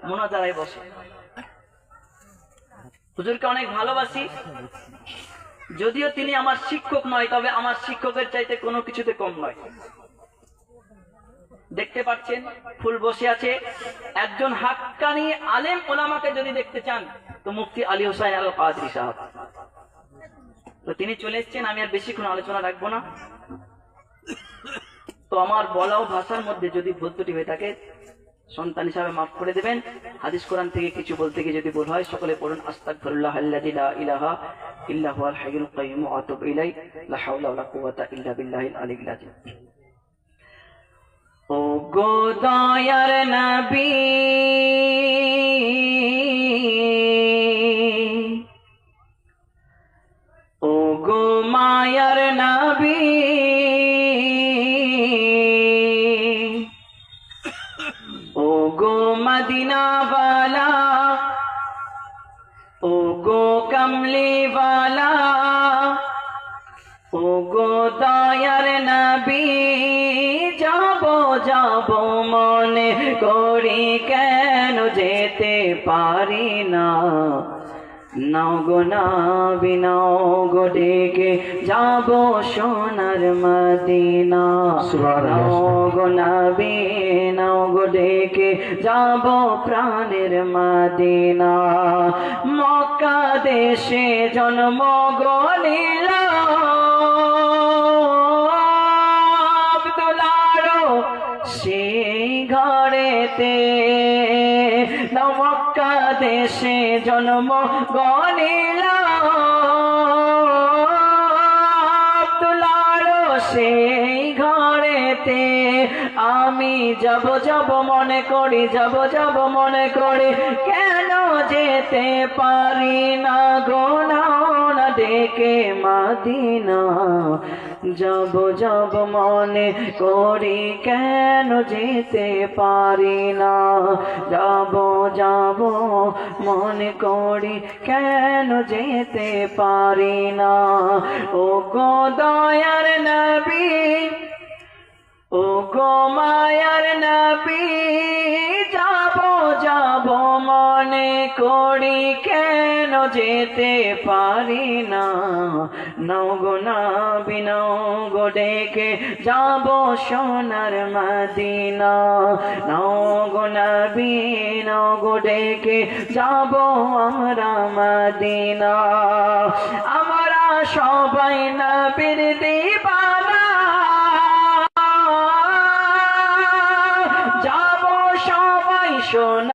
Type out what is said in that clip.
মোনাজারায় বসে। হুজুরকে অনেক ভালোবাসি, যদিও তিনি আমার শিক্ষক নয়, তবে আমার শিক্ষকের চাইতে কোনো কিছুতে কম নয়। দেখতে পাচ্ছেন ফুল বসে আছে। একজন হাক্কানি আলেম ওলামাকে যদি দেখতে চান তো মুফতি আলী হোসেন আল কাদরি সাহেব, তো তিনি চলে এসেছেন। আমি আর বেশিক্ষণ আলোচনা রাখবো না। তো আমার বলাও ভাষার মধ্যে যদি ভুল ত্রুটি হয়ে থাকে সন্তান হিসাবে মাফ করে দেবেন। হাদিস কোরআন থেকে কিছু বলতে গিয়ে যদি ভুল হয় সকলে পড়ুন আস্তাগফিরুল্লাহ আল্লাযী লা ইলাহা ইল্লা হুয়াল হাইয়ুল কাইয়্যুম ওয়া আতুবু ইলাইহি লা হাওলা ওয়া লা কুওয়াতা ইল্লা বিল্লাহিল আলিয়্যিল আযীম। ও গো দয়ার নবী, ও গো মায়ার নবী, ও গো মদিনা वाला, ও গো কমলি वाला, ও গো দয়ার নবী, যাব যাব মনে করি কেন যেতে পারি না। নাও গো নবী নাও গো ডেকে যাব সোনার মদিনা। নাও গো নবী নাও গো ডেকে যাব প্রাণের মদিনা। মক্কা দেশে জন্ম গো নিলাম, আব্দুল্লাহর সেই ঘরেতে। মক্কা দেশে জন্ম গনিলাম, আব্দুল্লাহর সেই ঘরেতে। আমি যাব যাব মনে করি, যাব যাব মনে করি কেন যেতে পারি না গো। নাও না ডেকে মদিনা, যাব যাব মনে করি কেন যেতে পারি না। যাব যাব মনে করি কেন যেতে পারি না। ও গো দয়ার নবী, ও গো মায়ার নবী, যাব যাব মনে করি কেন যেতে পারি না। নাও গো নবী নাও গো ডেকে যাব সোনার মদিনা। নাও গো নবী নাও গো ডেকে যাব আমরা মদিনা। আমরা সবাই নবীর দিওয়ানা, যাব সবাই সোনা